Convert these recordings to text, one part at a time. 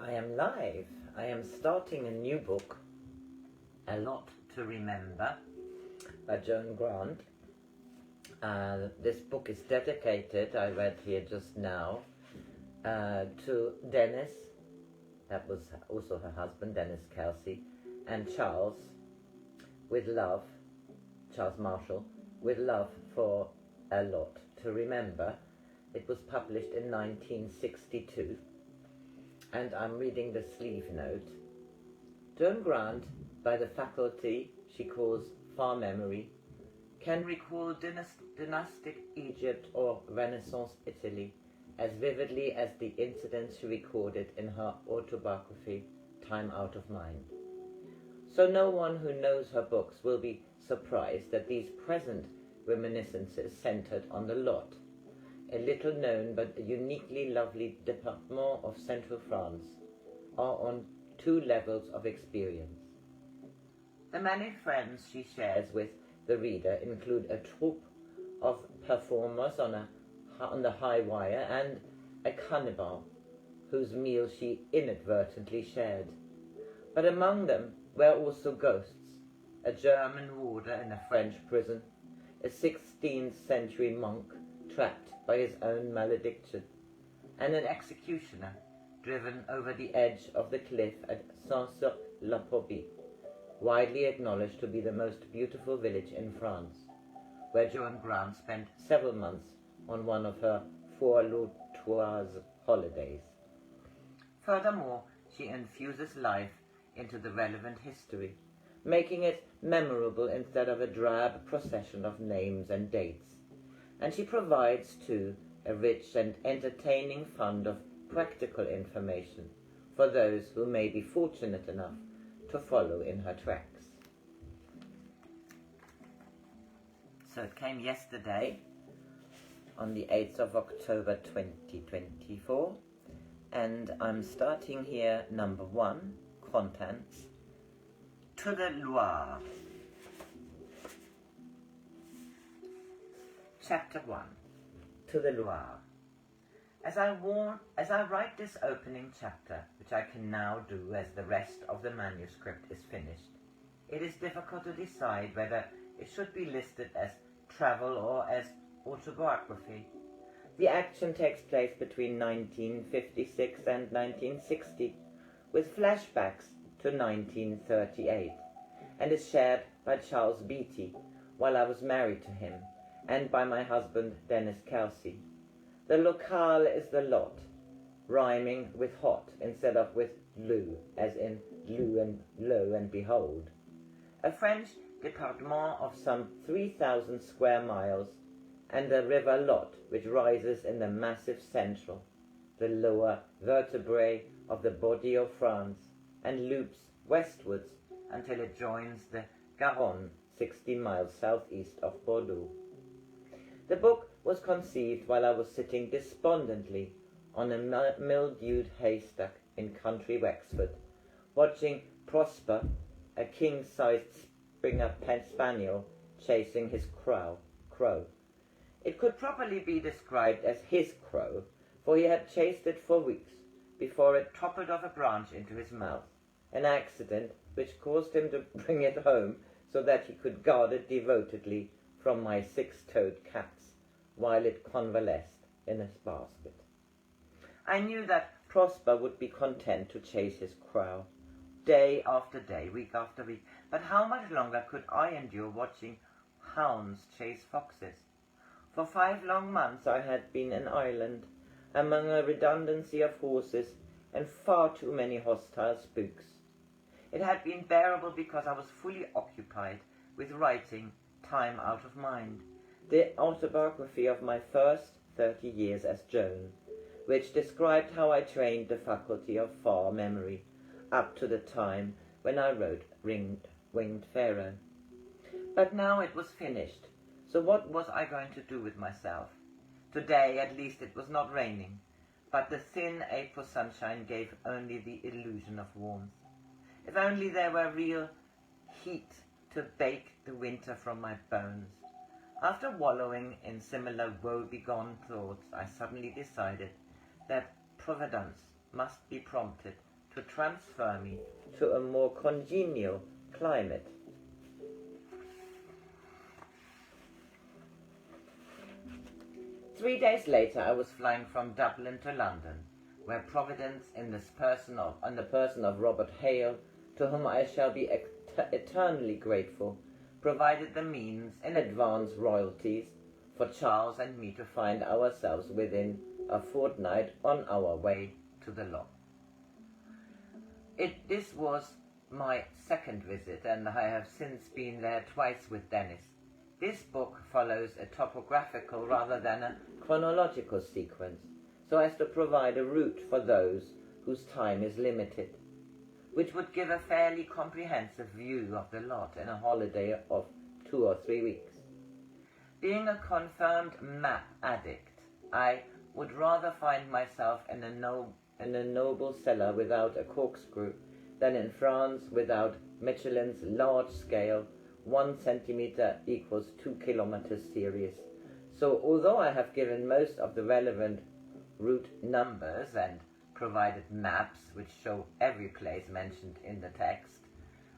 I am live. I am starting a new book, A Lot to Remember, by Joan Grant. This book is dedicated, I read here just now, to Denys, that was also her husband, Denys Kelsey, and Charles, with love, Charles Marshall, with love for A Lot to Remember. It was published in 1962. And I'm reading the sleeve note. Joan Grant, by the faculty she calls far memory, can recall dynastic Egypt or Renaissance Italy as vividly as the incidents she recorded in her autobiography, Time Out of Mind. So no one who knows her books will be surprised that these present reminiscences centered on the Lot, a little known but uniquely lovely département of central France, are on two levels of experience. The many friends she shares with the reader include a troupe of performers on the high wire and a cannibal whose meal she inadvertently shared. But among them were also ghosts, a German warder in a French prison, a 16th century monk trapped by his own malediction, and an executioner driven over the edge of the cliff at Saint-Sur-la-Pobie, widely acknowledged to be the most beautiful village in France, where Joan Grant spent several months on one of her four Lautoise holidays. Furthermore, she infuses life into the relevant history, making it memorable instead of a drab procession of names and dates. And she provides, too, a rich and entertaining fund of practical information for those who may be fortunate enough to follow in her tracks. So it came yesterday, on the 8th of October 2024, and I'm starting here, number 1, contents, to the Loire. Chapter 1, to the Loire. As I write this opening chapter, which I can now do as the rest of the manuscript is finished, it is difficult to decide whether it should be listed as travel or as autobiography. The action takes place between 1956 and 1960, with flashbacks to 1938, and is shared by Charles Beatty while I was married to him, and by my husband Denys Kelsey. The locale is the Lot, rhyming with hot instead of with lou, as in lou and lo and behold. A French département of some 3,000 square miles, and the river Lot, which rises in the massive central, the lower vertebrae of the body of France, and loops westwards until it joins the Garonne 60 miles southeast of Bordeaux. The book was conceived while I was sitting despondently on a mildewed haystack in country Wexford, watching Prosper, a king-sized Springer Spaniel, chasing his crow. It could properly be described as his crow, for he had chased it for weeks before it toppled off a branch into his mouth, an accident which caused him to bring it home so that he could guard it devotedly from my 6-toed cats while it convalesced in its basket. I knew that Prosper would be content to chase his crow, day after day, week after week, but how much longer could I endure watching hounds chase foxes? For 5 long months I had been in Ireland, among a redundancy of horses and far too many hostile spooks. It had been bearable because I was fully occupied with writing Time Out of Mind, the autobiography of my first 30 years as Joan, which described how I trained the faculty of far memory up to the time when I wrote Winged Pharaoh. But now it was finished, so what was I going to do with myself? Today at least it was not raining, but the thin April sunshine gave only the illusion of warmth. If only there were real heat to bake the winter from my bones. After wallowing in similar woe-begone thoughts, I suddenly decided that Providence must be prompted to transfer me to a more congenial climate. Three days later, I was flying from Dublin to London, where Providence, in the person of Robert Hale, to whom I shall be eternally grateful, provided the means in advance royalties for Charles and me to find ourselves within a fortnight on our way to the law. This was my second visit, and I have since been there twice with Denys. This book follows a topographical rather than a chronological sequence, so as to provide a route for those whose time is limited, which would give a fairly comprehensive view of the lot in a holiday of 2 or 3 weeks. Being a confirmed map addict, I would rather find myself in a noble cellar without a corkscrew than in France without Michelin's large-scale 1 centimeter equals 2 kilometers series. So although I have given most of the relevant route numbers and provided maps which show every place mentioned in the text,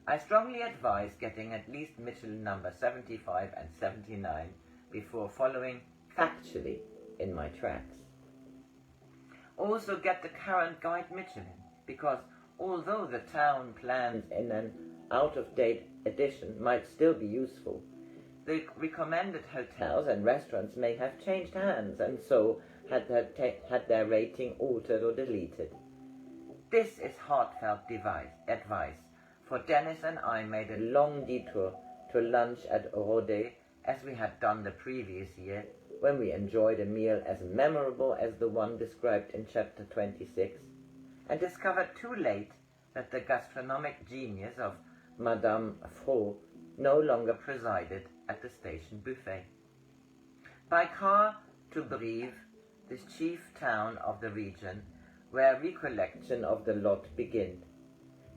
I strongly advise getting at least Michelin number 75 and 79 before following factually in my tracks. Also get the current guide Michelin, because although the town plans in an out-of-date edition might still be useful, the recommended hotels and restaurants may have changed hands and so had their rating altered or deleted. This is heartfelt advice, for Denys and I made a long detour to lunch at Rodez, as we had done the previous year, when we enjoyed a meal as memorable as the one described in chapter 26, and discovered too late that the gastronomic genius of Madame Faux no longer presided at the station buffet. By car to Brive, the chief town of the region, where recollection of the lot began,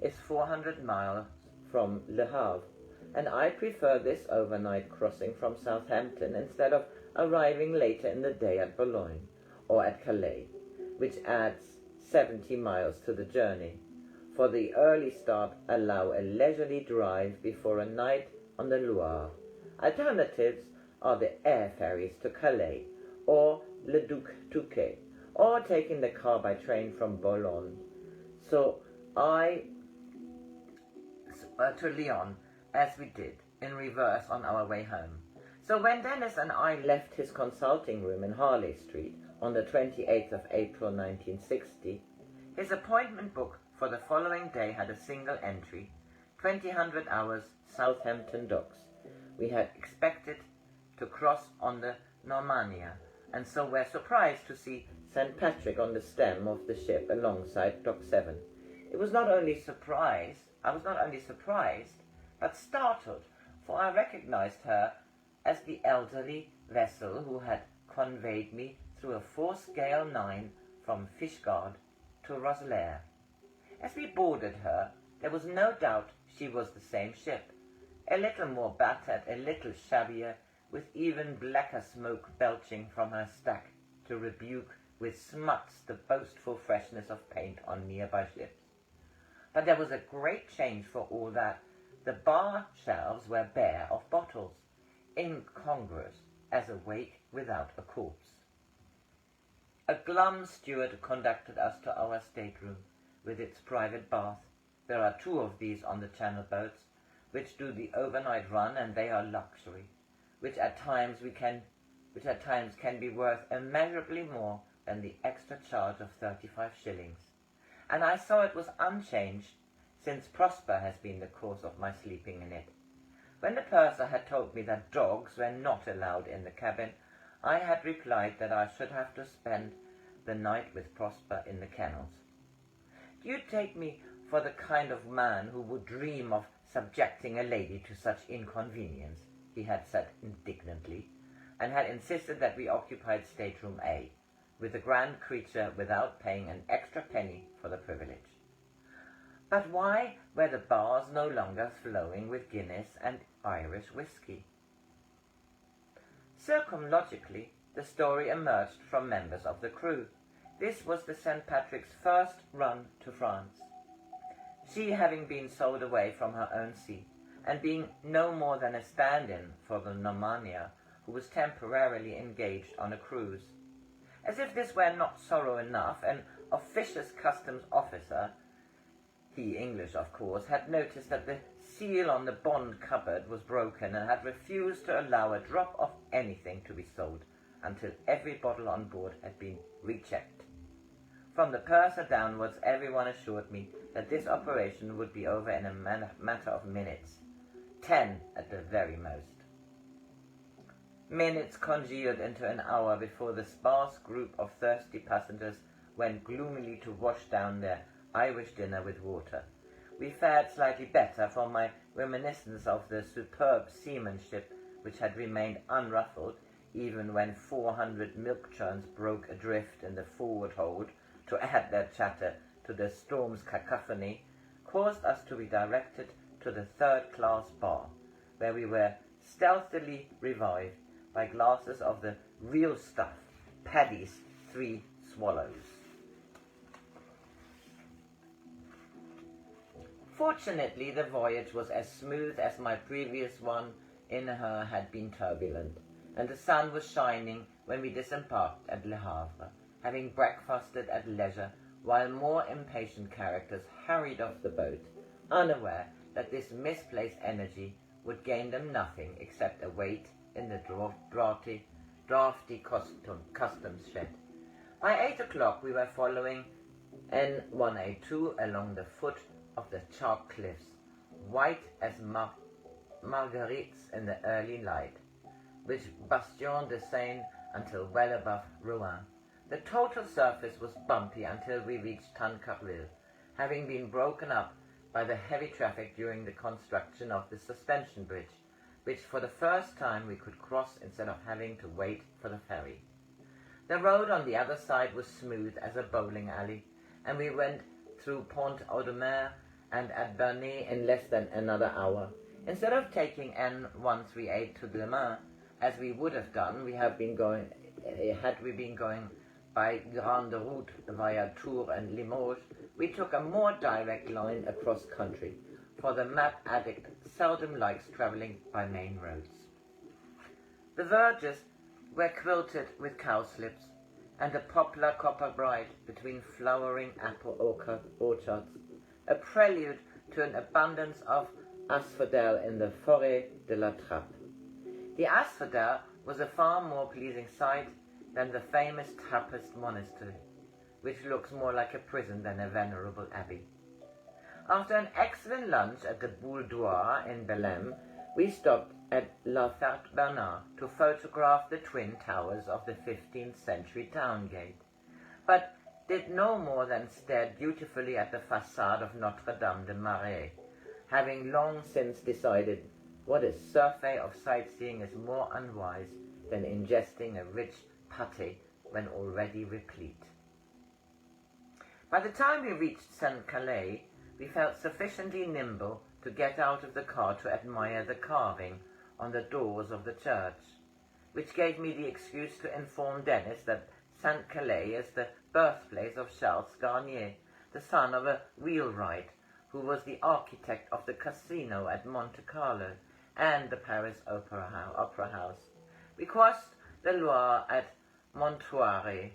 is 400 miles from Le Havre, and I prefer this overnight crossing from Southampton instead of arriving later in the day at Boulogne or at Calais, which adds 70 miles to the journey. For the early start allow a leisurely drive before a night on the Loire. Alternatives are the air ferries to Calais or Le Duc-Touquet, or taking the car by train from Boulogne. So to Lyon, as we did, in reverse on our way home. So when Denys and I left his consulting room in Harley Street on the 28th of April 1960, his appointment book for the following day had a single entry, 2000 hours, Southampton docks. We had expected to cross on the Normannia, and so were surprised to see St. Patrick on the stem of the ship alongside Dock 7. I was not only surprised, but startled, for I recognized her as the elderly vessel who had conveyed me through a 4-scale 9 from Fishguard to Rosslare. As we boarded her, there was no doubt she was the same ship, a little more battered, a little shabbier, with even blacker smoke belching from her stack to rebuke with smuts the boastful freshness of paint on nearby ships. But there was a great change for all that. The bar shelves were bare of bottles, incongruous as a wake without a corpse. A glum steward conducted us to our stateroom, with its private bath. There are 2 of these on the Channel boats, which do the overnight run, and they are luxury, which at times can be worth immeasurably more than the extra charge of 35 shillings. And I saw it was unchanged, since Prosper has been the cause of my sleeping in it. When the purser had told me that dogs were not allowed in the cabin, I had replied that I should have to spend the night with Prosper in the kennels. Do you take me for the kind of man who would dream of subjecting a lady to such inconvenience? He had said indignantly, and had insisted that we occupied stateroom A, with the grand creature without paying an extra penny for the privilege. But why were the bars no longer flowing with Guinness and Irish whiskey? Circumlogically, the story emerged from members of the crew. This was the St. Patrick's first run to France. she having been sold away from her own seat, and being no more than a stand-in for the Normannia, who was temporarily engaged on a cruise. As if this were not sorrow enough, an officious customs officer, he English of course, had noticed that the seal on the bond cupboard was broken and had refused to allow a drop of anything to be sold until every bottle on board had been rechecked. From the purser downwards, everyone assured me that this operation would be over in a matter of minutes, 10 at the very most. Minutes congealed into an hour before the sparse group of thirsty passengers went gloomily to wash down their Irish dinner with water. We fared slightly better, for my reminiscence of the superb seamanship which had remained unruffled, even when 400 milk churns broke adrift in the forward hold to add their chatter to the storm's cacophony, caused us to be directed to the third-class bar, where we were stealthily revived by glasses of the real stuff, Paddy's 3 Swallows. Fortunately, the voyage was as smooth as my previous one in her had been turbulent, and the sun was shining when we disembarked at Le Havre, having breakfasted at leisure, while more impatient characters hurried off the boat, unaware that this misplaced energy would gain them nothing except a wait in the draughty customs shed. By 8 o'clock we were following N182 along the foot of the chalk cliffs, white as marguerites in the early light, which Bastion de Seine until well above Rouen. The total surface was bumpy until we reached Tancarville, having been broken up by the heavy traffic during the construction of the suspension bridge, which for the first time we could cross instead of having to wait for the ferry. The road on the other side was smooth as a bowling alley, and we went through Pont-Audemer and at Bernay in less than another hour. Instead of taking N138 to Le Mans, as we would have done, had we been going by Grande Route via Tours and Limoges, we took a more direct line across country, for the map addict seldom likes travelling by main roads. The verges were quilted with cowslips, and a poplar copper bright between flowering apple orchards, a prelude to an abundance of asphodel in the Forêt de la Trappe. The asphodel was a far more pleasing sight than the famous Trappist monastery, which looks more like a prison than a venerable abbey. After an excellent lunch at the Boule d'Oie in Belém, we stopped at La Ferte Bernard to photograph the twin towers of the 15th century town gate, but did no more than stare dutifully at the façade of Notre-Dame de Marais, having long since decided what a survey of sightseeing is more unwise than ingesting a rich pâté when already replete. By the time we reached Saint-Calais, we felt sufficiently nimble to get out of the car to admire the carving on the doors of the church, which gave me the excuse to inform Denys that Saint-Calais is the birthplace of Charles Garnier, the son of a wheelwright, who was the architect of the casino at Monte Carlo and the Paris Opera House. We crossed the Loire at Montoire,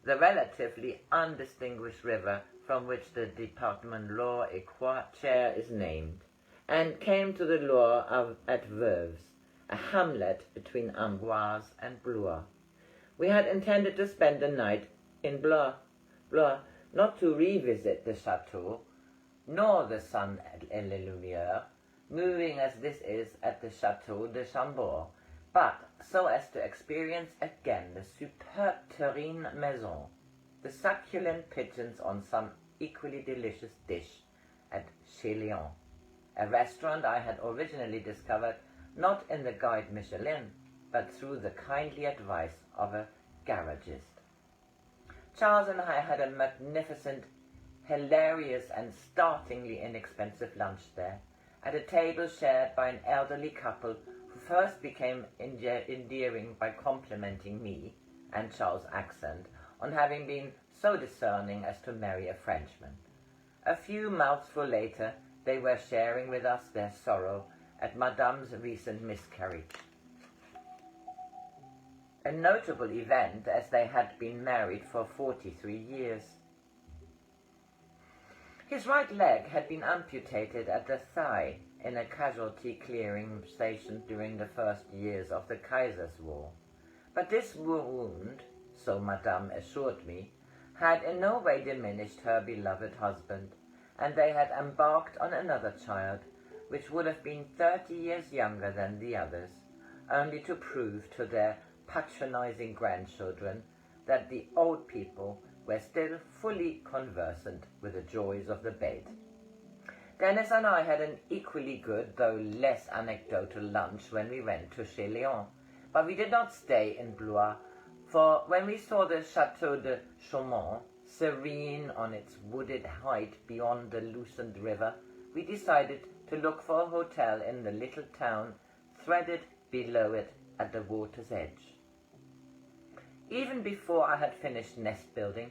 the relatively undistinguished river from which the department Loire-et-Cher is named, and came to the Loire at Veuves, a hamlet between Amboise and Blois. We had intended to spend the night in Blois, not to revisit the chateau, nor the sun et LOIRE, moving as this is at the Chateau de Chambord, but so as to experience again the superb terrine maison, the succulent pigeons on some equally delicious dish at Chez Léon, a restaurant I had originally discovered not in the Guide Michelin, but through the kindly advice of a garagist. Charles and I had a magnificent, hilarious and startlingly inexpensive lunch there, at a table shared by an elderly couple who first became endearing by complimenting me and Charles' accent on having been so discerning as to marry a Frenchman. A few mouthfuls later, they were sharing with us their sorrow at Madame's recent miscarriage. A notable event, as they had been married for 43 years. His right leg had been amputated at the thigh in a casualty clearing station during the first years of the Kaiser's War. But this wound, so Madame assured me, had in no way diminished her beloved husband, and they had embarked on another child, which would have been 30 years younger than the others, only to prove to their patronizing grandchildren that the old people were still fully conversant with the joys of the bed. Denys and I had an equally good, though less anecdotal, lunch when we went to Gillian, but we did not stay in Blois, for when we saw the Château de Chaumont, serene on its wooded height beyond the loosened river, we decided to look for a hotel in the little town threaded below it at the water's edge. Even before I had finished nest building,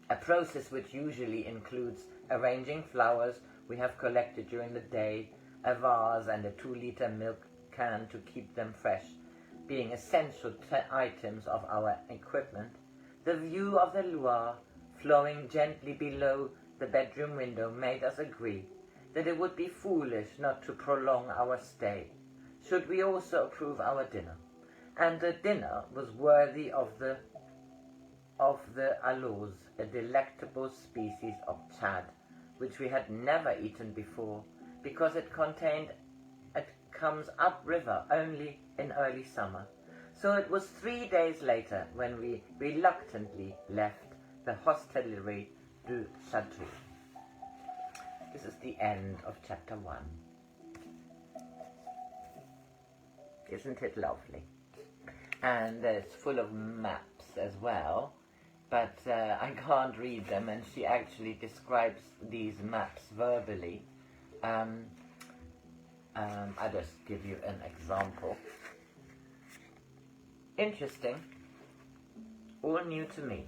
a process which usually includes arranging flowers we have collected during the day, a vase and a 2-liter milk can to keep them fresh, being essential items of our equipment, the view of the Loire flowing gently below the bedroom window made us agree that it would be foolish not to prolong our stay, should we also approve our dinner. And the dinner was worthy of the aloes, a delectable species of chad, which we had never eaten before, because it comes upriver only in early summer. So it was 3 days later when we reluctantly left the hostelry du Château. This is the end of chapter 1. Isn't it lovely? And it's full of maps as well, but I can't read them, and she actually describes these maps verbally. I'll just give you an example. Interesting, all new to me.